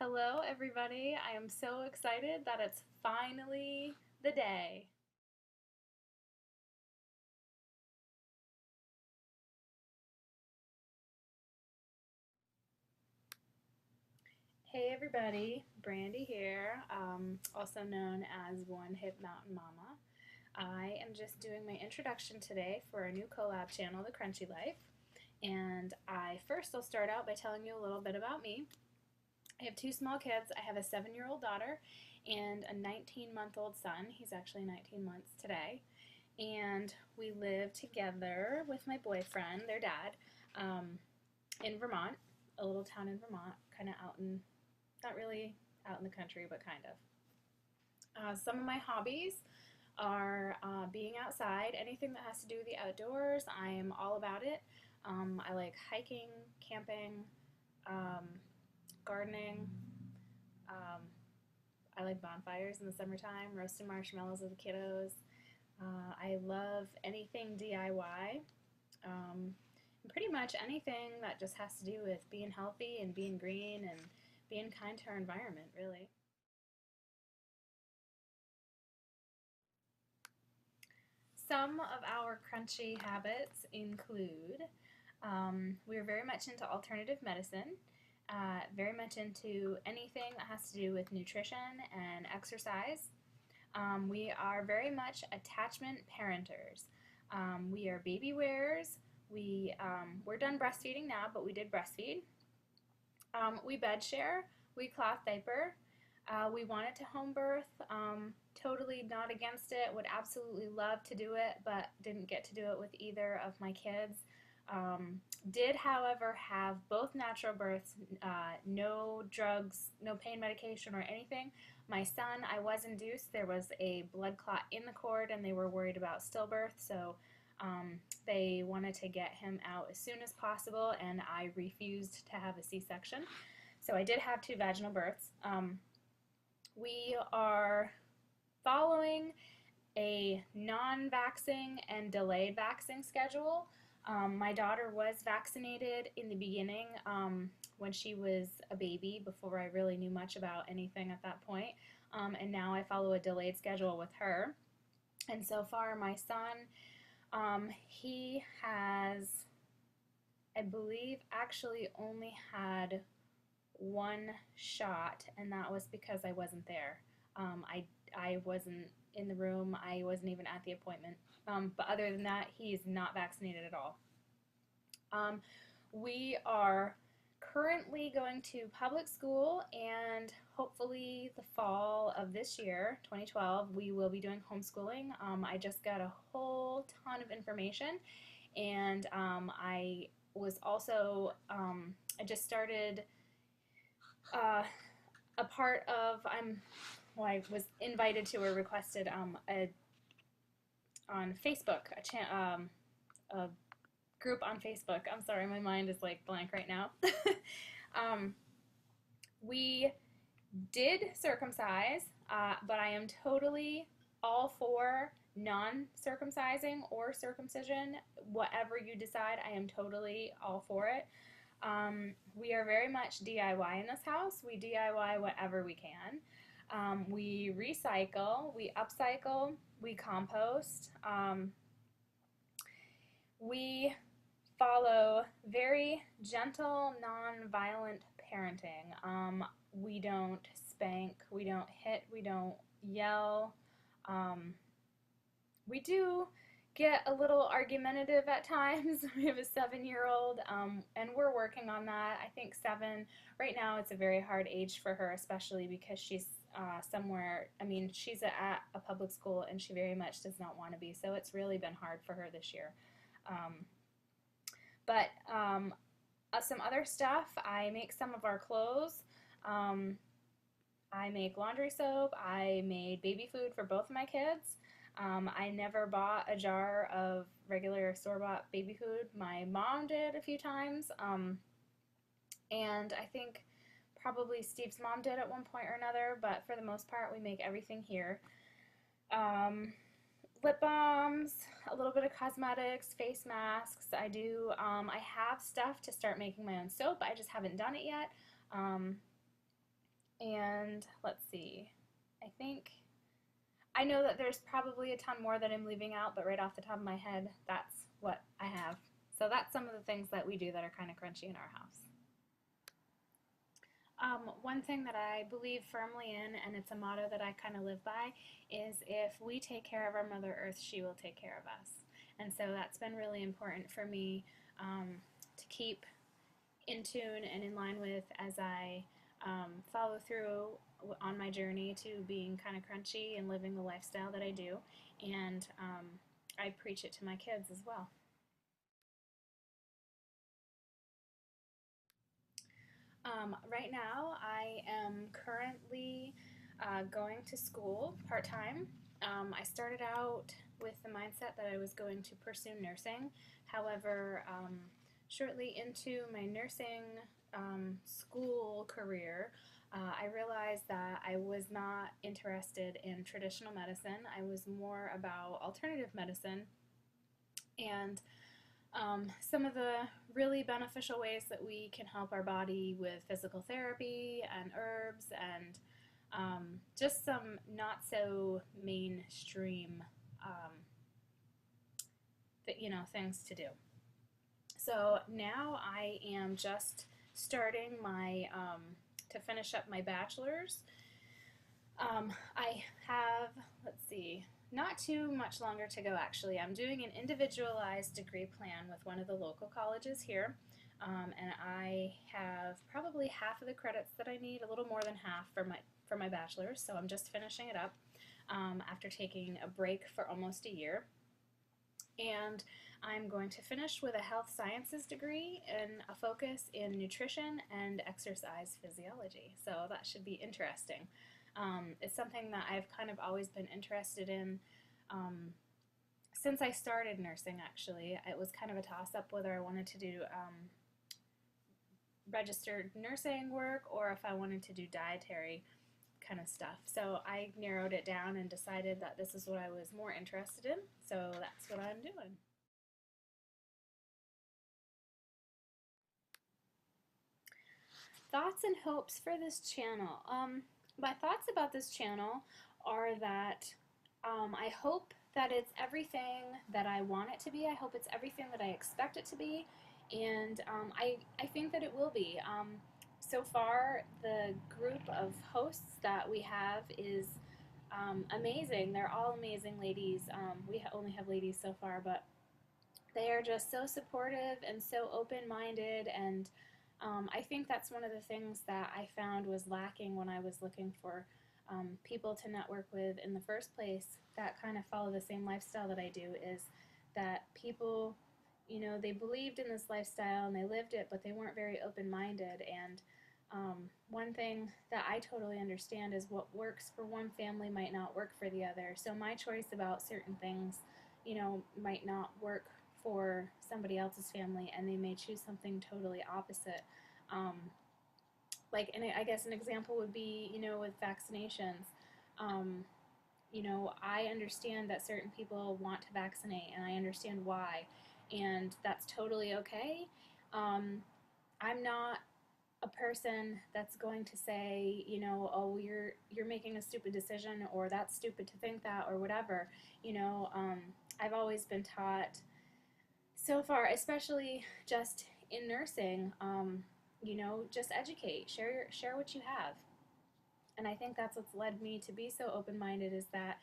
Hello, everybody. I am so excited that it's finally the day. Hey, everybody. Brandy here, also known as OneHipMountainMama. I am just doing my introduction today for a new collab channel, The Crunchy Life. And I'll start out by telling you a little bit about me. I have two small kids. I have a 7-year-old daughter and a 19-month-old son. He's actually 19 months today. And we live together with my boyfriend, their dad, in Vermont, a little town in Vermont, kind of not really out in the country, but kind of. Some of my hobbies are being outside, anything that has to do with the outdoors. I am all about it. I like hiking, camping, gardening. I like bonfires in the summertime, roasting marshmallows with the kiddos. I love anything DIY. Pretty much anything that just has to do with being healthy and being green and being kind to our environment, really. Some of our crunchy habits include we're very much into alternative medicine, very much into anything that has to do with nutrition and exercise. We are very much attachment parenters. We are baby wearers. We're done breastfeeding now, but we did breastfeed. We bed share. We cloth diaper. We wanted to home birth. Totally not against it. Would absolutely love to do it, but didn't get to do it with either of my kids. Did, however, have both natural births, no drugs, no pain medication or anything. My son, I was induced. There was a blood clot in the cord and they were worried about stillbirth, so they wanted to get him out as soon as possible, and I refused to have a C-section. So I did have 2 vaginal births. We are following a non-vaxxing and delayed vaxxing schedule. My daughter was vaccinated in the beginning when she was a baby, before I really knew much about anything at that point. And now I follow a delayed schedule with her. And so far, my son, he has, I believe, actually only had 1 shot, and that was because I wasn't there. I wasn't in the room. I wasn't even at the appointment. But other than that, he's not vaccinated at all. We are currently going to public school, and hopefully the fall of this year, 2012, we will be doing homeschooling. I just got a whole ton of information, and I was also, I just started a part of, I was invited to or requested on Facebook, a group on Facebook. I'm sorry, my mind is like blank right now. We did circumcise, but I am totally all for non-circumcising or circumcision. Whatever you decide, I am totally all for it. We are very much DIY in this house. We DIY whatever we can. We recycle, we upcycle, we compost. We follow very gentle, non-violent parenting. We don't spank, we don't hit, we don't yell. We do get a little argumentative at times. We have a 7-year-old, and we're working on that. I think 7, right now it's a very hard age for her, especially because she's she's at a public school and she very much does not want to be, so it's really been hard for her this year. But Some other stuff, I make some of our clothes. Um, I make laundry soap. I made baby food for both of my kids. I never bought a jar of regular store-bought baby food. My mom did a few times, and I think probably Steve's mom did at one point or another, but for the most part, we make everything here. Um, Lip balms, a little bit of cosmetics, face masks. I have stuff to start making my own soap. I just haven't done it yet. Um, and let's see. I think I know that there's probably a ton more that I'm leaving out, but right off the top of my head, that's what I have. So that's some of the things that we do that are kind of crunchy in our house. One thing that I believe firmly in, and it's a motto that I kind of live by, is if we take care of our Mother Earth, she will take care of us. And so that's been really important for me to keep in tune and in line with as I follow through on my journey to being kind of crunchy and living the lifestyle that I do. And I preach it to my kids as well. Right now, I am currently going to school part time. I started out with the mindset that I was going to pursue nursing. However, shortly into my nursing school career, I realized that I was not interested in traditional medicine. I was more about alternative medicine and some of the really beneficial ways that we can help our body with physical therapy and herbs and just some not so mainstream things to do. So now I am just starting my to finish up my bachelor's. I have, let's see, not too much longer to go actually. I'm doing an individualized degree plan with one of the local colleges here, and I have probably half of the credits that I need, a little more than half for my bachelor's. So I'm just finishing it up after taking a break for almost a year. And I'm going to finish with a health sciences degree and a focus in nutrition and exercise physiology. So that should be interesting. It's something that I've kind of always been interested in since I started nursing, actually. It was kind of a toss-up whether I wanted to do registered nursing work or if I wanted to do dietary kind of stuff. So I narrowed it down and decided that this is what I was more interested in, so that's what I'm doing. Thoughts and hopes for this channel. My thoughts about this channel are that I hope that it's everything that I want it to be. I hope it's everything that I expect it to be, and I think that it will be. So far, the group of hosts that we have is amazing. They're all amazing ladies. We only have ladies so far, but they are just so supportive and so open-minded, and I think that's one of the things that I found was lacking when I was looking for people to network with in the first place that kind of follow the same lifestyle that I do, is that people, they believed in this lifestyle and they lived it, but they weren't very open-minded. And one thing that I totally understand is what works for one family might not work for the other. So my choice about certain things, might not work for somebody else's family, and they may choose something totally opposite. Um, and I guess an example would be, with vaccinations. Um, I understand that certain people want to vaccinate, and I understand why, and that's totally okay. Um, I'm not a person that's going to say, oh, you're making a stupid decision, or that's stupid to think that, or whatever. I've always been taught so far, especially just in nursing, just educate, share what you have. And I think that's what's led me to be so open-minded, is that,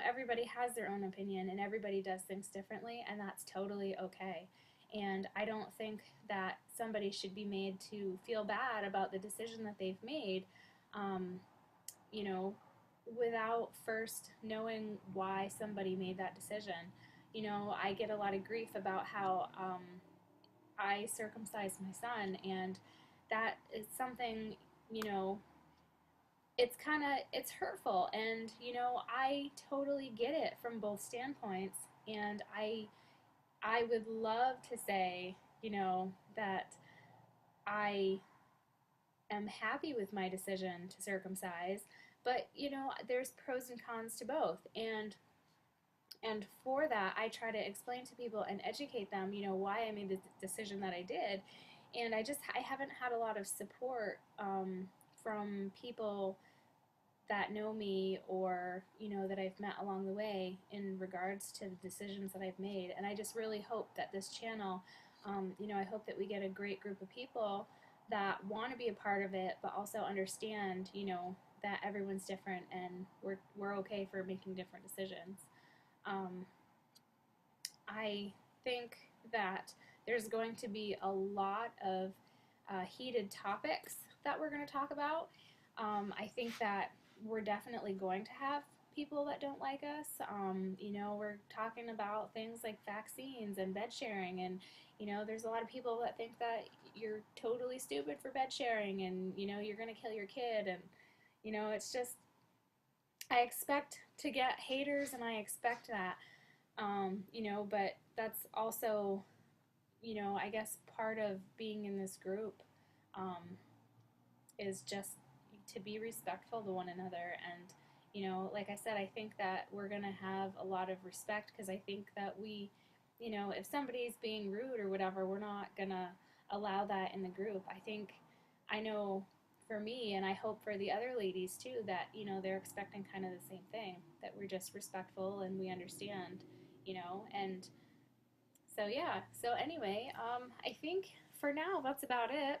everybody has their own opinion and everybody does things differently, and that's totally okay. And I don't think that somebody should be made to feel bad about the decision that they've made, um, you know, without first knowing why somebody made that decision. I get a lot of grief about how I circumcised my son, and that is something, you know, it's hurtful, and I totally get it from both standpoints, and I would love to say, that I am happy with my decision to circumcise, but there's pros and cons to both, and for that I try to explain to people and educate them, why I made the decision that I did, and I haven't had a lot of support from people that know me, or that I've met along the way in regards to the decisions that I've made. And I just really hope that this channel, I hope that we get a great group of people that want to be a part of it, but also understand, that everyone's different, and we're okay for making different decisions. Um, I think that there's going to be a lot of heated topics that we're going to talk about. I think that we're definitely going to have people that don't like us. We're talking about things like vaccines and bed sharing, and there's a lot of people that think that you're totally stupid for bed sharing, and you're going to kill your kid, and it's just, I expect to get haters, and I expect that, but that's also, I guess part of being in this group, um, is just to be respectful to one another. And like I said, I think that we're going to have a lot of respect, because I think that we, if somebody's being rude or whatever, we're not going to allow that in the group. I know for me, and I hope for the other ladies too, that they're expecting kind of the same thing, that we're just respectful and we understand, and so yeah. So anyway, I think for now that's about it.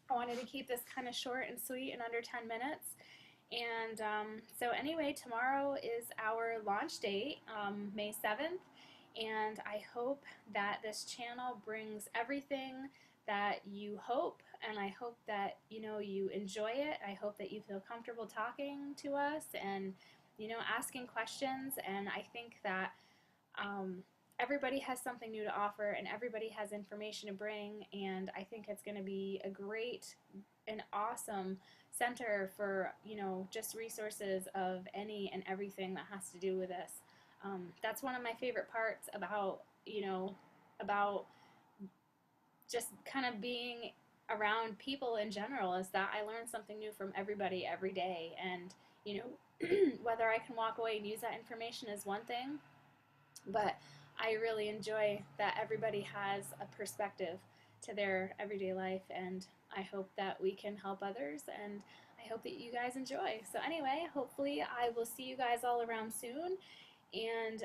I wanted to keep this kind of short and sweet and under 10 minutes. And so anyway, tomorrow is our launch date, May 7th. And I hope that this channel brings everything that you hope. And I hope that, you enjoy it. I hope that you feel comfortable talking to us and, asking questions. And I think that everybody has something new to offer, and everybody has information to bring, and I think it's going to be a great and awesome center for just resources of any and everything that has to do with this. That's one of my favorite parts about about just kind of being around people in general, is that I learn something new from everybody every day, and whether I can walk away and use that information is one thing, but I really enjoy that everybody has a perspective to their everyday life, and I hope that we can help others, and I hope that you guys enjoy. So anyway, hopefully I will see you guys all around soon, and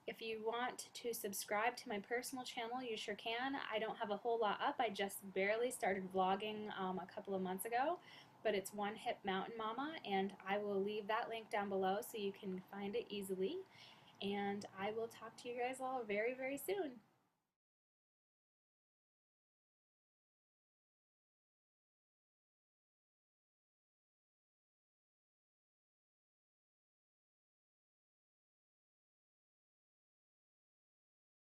if you want to subscribe to my personal channel, you sure can. I don't have a whole lot up. I just barely started vlogging a couple of months ago, but it's OneHipMountainMama, and I will leave that link down below so you can find it easily. And I will talk to you guys all very, very soon.